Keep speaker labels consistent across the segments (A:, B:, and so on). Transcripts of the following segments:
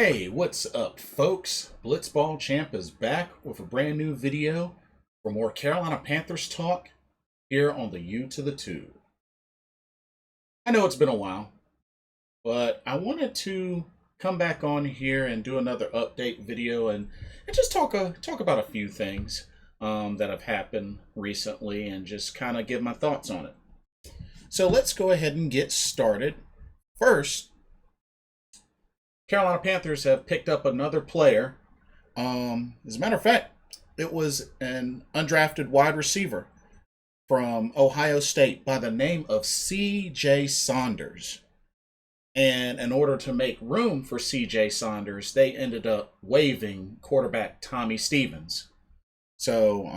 A: Hey, what's up, folks? Blitzball Champ is back with a brand new video for more Carolina Panthers talk here on the U to the 2. I know it's been a while, but I wanted to come back on here and do another update video and just talk about a few things that have happened recently and just kind of give my thoughts on it. So let's go ahead and get started. First, Carolina Panthers have picked up another player. As a matter of fact, it was an undrafted wide receiver from Ohio State by the name of C.J. Saunders. And in order to make room for C.J. Saunders, they ended up waiving quarterback Tommy Stevens. So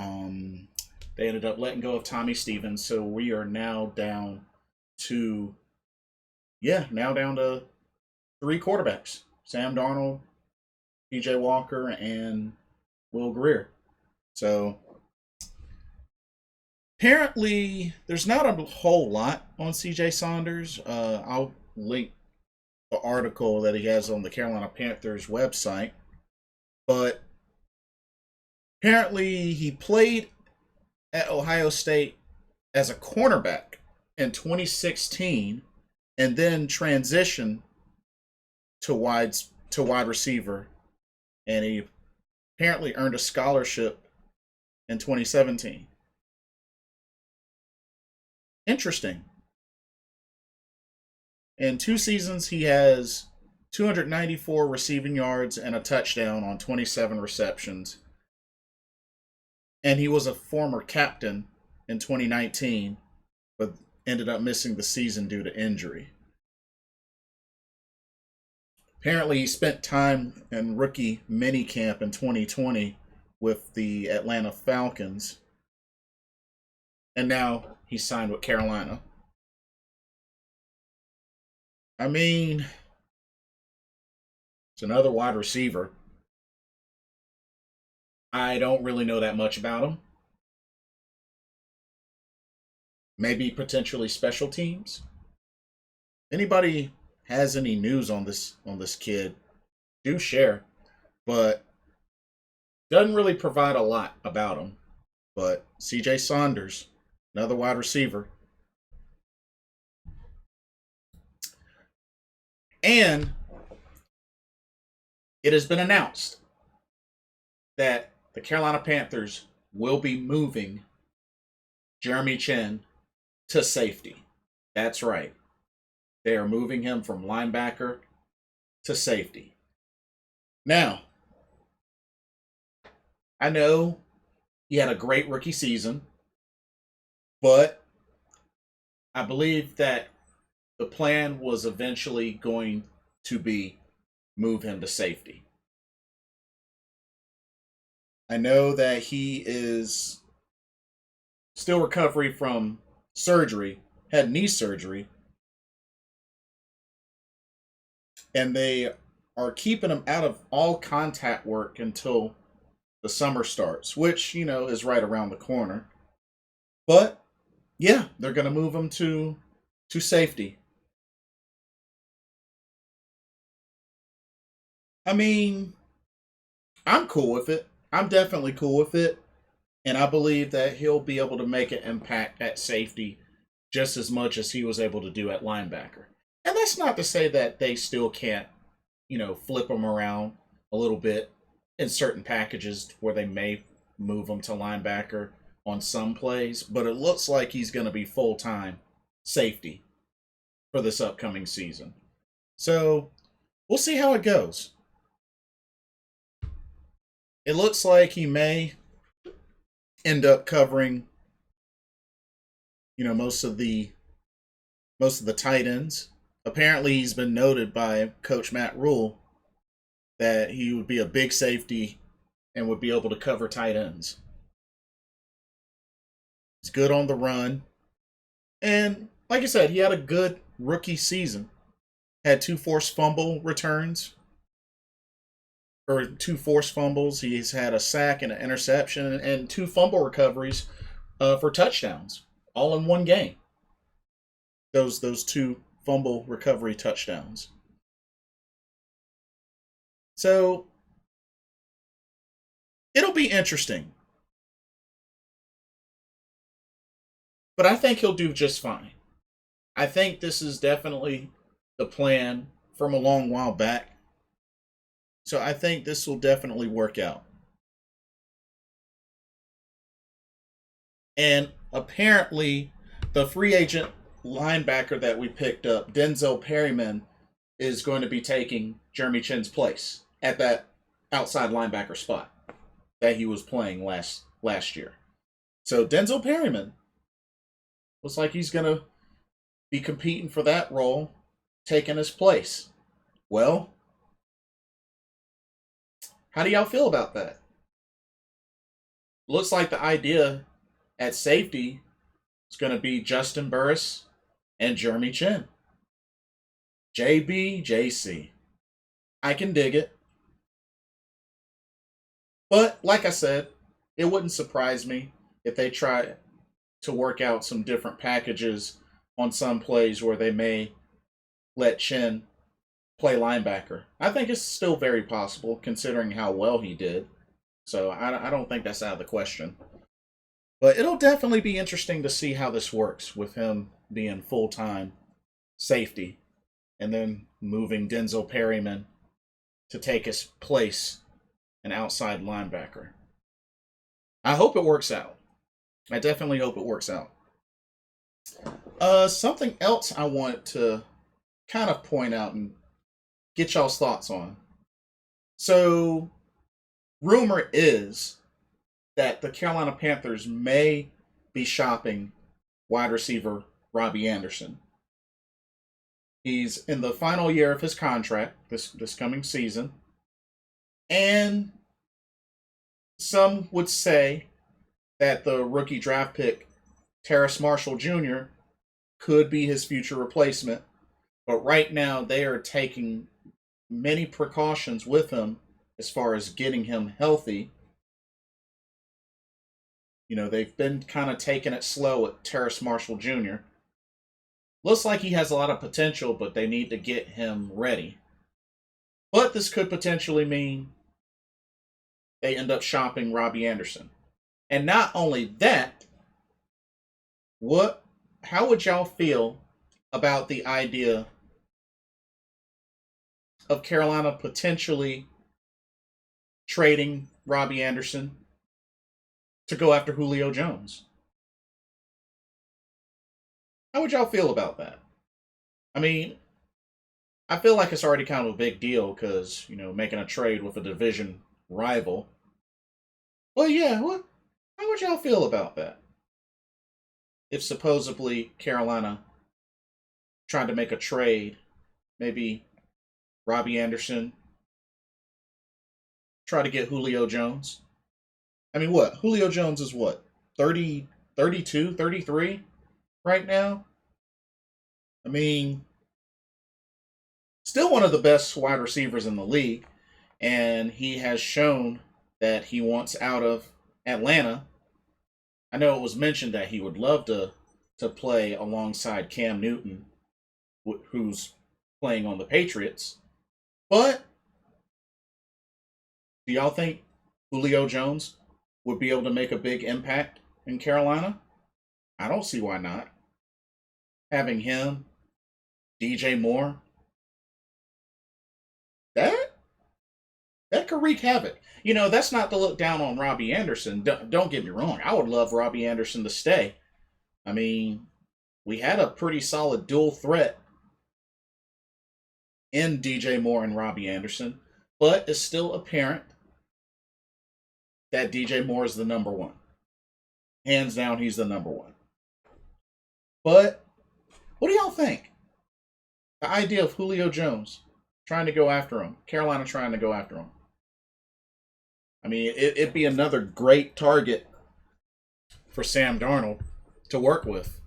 A: they ended up letting go of Tommy Stevens. So we are now down to, three quarterbacks: Sam Darnold, PJ Walker, and Will Greer. So apparently there's not a whole lot on CJ Saunders. I'll link the article that he has on the Carolina Panthers website. But apparently he played at Ohio State as a cornerback in 2016 and then transitioned to wide receiver, and he apparently earned a scholarship in 2017. Interesting. In 2 seasons, he has 294 receiving yards and a touchdown on 27 receptions. And he was a former captain in 2019, but ended up missing the season due to injury. Apparently, he spent time in rookie minicamp in 2020 with the Atlanta Falcons. And now he's signed with Carolina. I mean, it's another wide receiver. I don't really know that much about him. Maybe potentially special teams. Anybody has any news on this kid, do share. But doesn't really provide a lot about him. But CJ Saunders, another wide receiver. And it has been announced that the Carolina Panthers will be moving Jeremy Chinn to safety. That's right. They are moving him from linebacker to safety. Now, I know he had a great rookie season, but I believe that the plan was eventually going to be move him to safety. I know that he is still recovering from surgery, had knee surgery, and they are keeping him out of all contact work until the summer starts, which, is right around the corner. But yeah, they're going to move him to safety. I mean, I'm cool with it. I'm definitely cool with it. And I believe that he'll be able to make an impact at safety just as much as he was able to do at linebacker. And that's not to say that they still can't, flip him around a little bit in certain packages where they may move him to linebacker on some plays. But it looks like he's going to be full-time safety for this upcoming season. So we'll see how it goes. It looks like he may end up covering, most of the tight ends. Apparently, he's been noted by Coach Matt Rule that he would be a big safety and would be able to cover tight ends. He's good on the run. And like I said, he had a good rookie season. Had 2 forced fumble returns. Or 2 forced fumbles. He's had a sack and an interception and 2 fumble recoveries for touchdowns, all in one game. Those 2 fumble recovery touchdowns. So it'll be interesting. But I think he'll do just fine. I think this is definitely the plan from a long while back. So I think this will definitely work out. And apparently, the free agent linebacker that we picked up, Denzel Perryman, is going to be taking Jeremy Chinn's place at that outside linebacker spot that he was playing last year. So Denzel Perryman looks like he's going to be competing for that role, taking his place. Well, how do y'all feel about that? Looks like the idea at safety is going to be Justin Burris and Jeremy Chinn. JB, JC. I can dig it. But like I said, it wouldn't surprise me if they try to work out some different packages on some plays where they may let Chen play linebacker. I think it's still very possible considering how well he did. So I don't think that's out of the question. But it'll definitely be interesting to see how this works with him being full-time safety and then moving Denzel Perryman to take his place, an outside linebacker. I hope it works out. I definitely hope it works out. Something else I want to kind of point out and get y'all's thoughts on. So, rumor is that the Carolina Panthers may be shopping wide receiver Robby Anderson. He's in the final year of his contract this coming season. And some would say that the rookie draft pick, Terrace Marshall Jr., could be his future replacement. But right now, they are taking many precautions with him as far as getting him healthy. You know, they've been kind of taking it slow at Terrace Marshall Jr. Looks like he has a lot of potential, but they need to get him ready. But this could potentially mean they end up shopping Robby Anderson. And not only that, how would y'all feel about the idea of Carolina potentially trading Robby Anderson to go after Julio Jones? How would y'all feel about that? I mean, I feel like it's already kind of a big deal because, you know, making a trade with a division rival. Well, yeah, how would y'all feel about that? If supposedly Carolina tried to make a trade, maybe Robby Anderson, try to get Julio Jones. I mean, what? Julio Jones is what? 30, 32, 33 right now? I mean, still one of the best wide receivers in the league, and he has shown that he wants out of Atlanta. I know it was mentioned that he would love to play alongside Cam Newton, who's playing on the Patriots. But do y'all think Julio Jones would be able to make a big impact in Carolina? I don't see why not. Having him, DJ Moore, that could wreak havoc. You know, that's not to look down on Robby Anderson. Don't get me wrong. I would love Robby Anderson to stay. I mean, we had a pretty solid dual threat in DJ Moore and Robby Anderson, but it's still apparent that DJ Moore is the number one. Hands down, he's the number one. But what do y'all think? The idea of Julio Jones trying to go after him, Carolina trying to go after him. I mean, it'd be another great target for Sam Darnold to work with.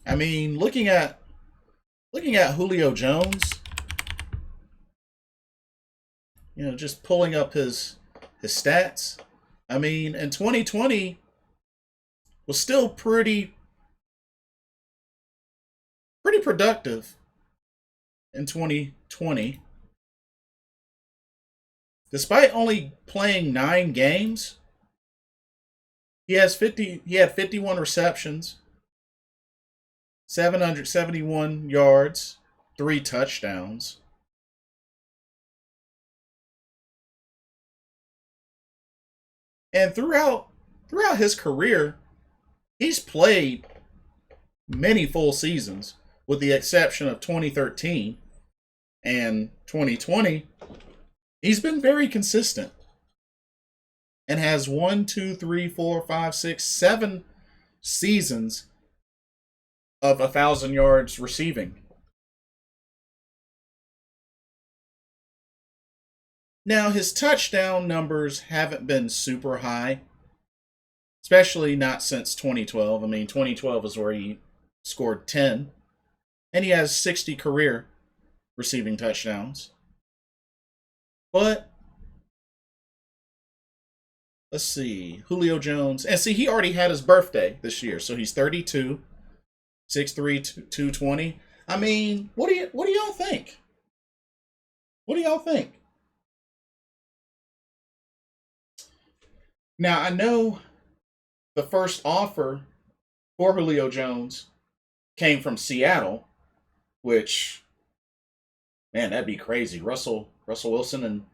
A: I mean, looking at Julio Jones, you know, just pulling up his stats. I mean, in 2020 was still pretty productive in 2020. Despite only playing 9 games, he had 51 receptions, 771 yards, 3 touchdowns. And throughout his career, he's played many full seasons, with the exception of 2013 and 2020. He's been very consistent and has 7 seasons of 1,000 yards receiving. Now, his touchdown numbers haven't been super high, especially not since 2012. I mean, 2012 is where he scored 10, and he has 60 career receiving touchdowns. But let's see, Julio Jones, and see, he already had his birthday this year, so he's 32, 6'3", 220. I mean, what do y'all think? What do y'all think? Now, I know the first offer for Julio Jones came from Seattle, which, man, that'd be crazy. Russell Wilson and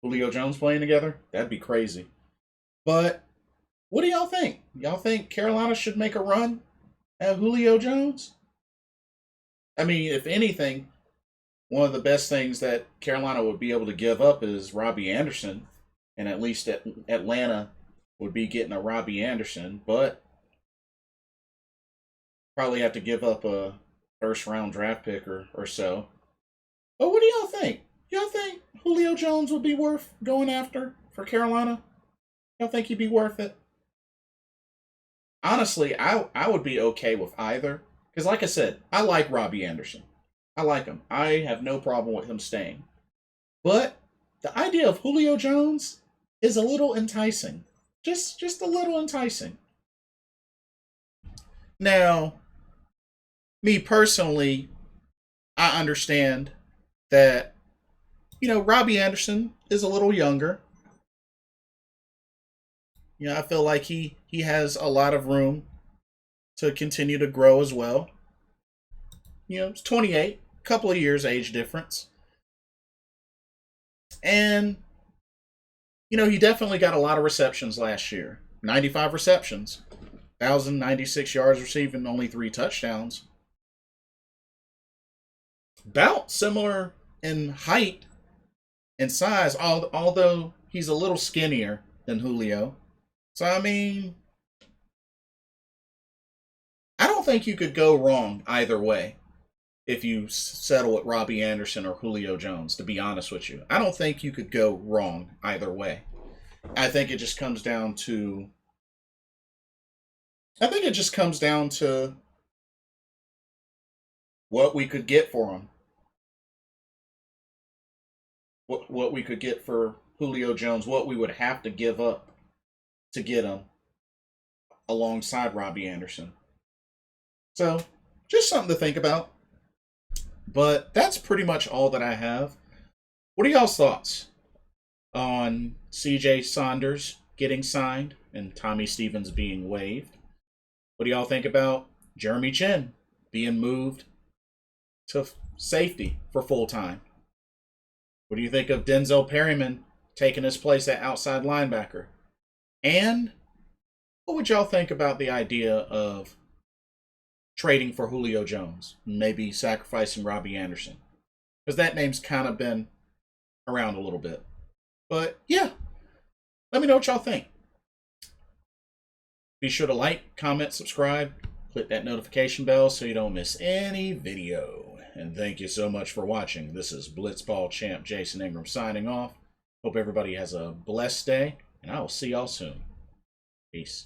A: Julio Jones playing together? That'd be crazy. But what do y'all think? Y'all think Carolina should make a run at Julio Jones? I mean, if anything, one of the best things that Carolina would be able to give up is Robby Anderson, and at least Atlanta would be getting a Robby Anderson, but probably have to give up a first-round draft pick or so. But what do y'all think? Y'all think Julio Jones would be worth going after for Carolina? Y'all think he'd be worth it? Honestly, I would be okay with either. Because like I said, I like Robby Anderson. I like him. I have no problem with him staying. But the idea of Julio Jones is a little enticing. Just a little enticing. Now, me personally, I understand that, Robby Anderson is a little younger. I feel like he has a lot of room to continue to grow as well. It's 28, a couple of years age difference. And, he definitely got a lot of receptions last year. 95 receptions, 1,096 yards receiving, only 3 touchdowns. About similar in height and size, although he's a little skinnier than Julio. So, I mean, I don't think you could go wrong either way if you settle with Robby Anderson or Julio Jones, to be honest with you. I don't think you could go wrong either way. I think it just comes down to what we could get for him. What we could get for Julio Jones, what we would have to give up to get him alongside Robby Anderson. So, just something to think about. But that's pretty much all that I have. What are y'all's thoughts on C.J. Saunders getting signed and Tommy Stevens being waived? What do y'all think about Jeremy Chinn being moved to safety for full time? What do you think of Denzel Perryman taking his place at outside linebacker? And what would y'all think about the idea of trading for Julio Jones, maybe sacrificing Robby Anderson? Because that name's kind of been around a little bit. But yeah, let me know what y'all think. Be sure to like, comment, subscribe, click that notification bell so you don't miss any video. And thank you so much for watching. This is Blitzball Champ Jason Ingram signing off. Hope everybody has a blessed day, and I will see y'all soon. Peace.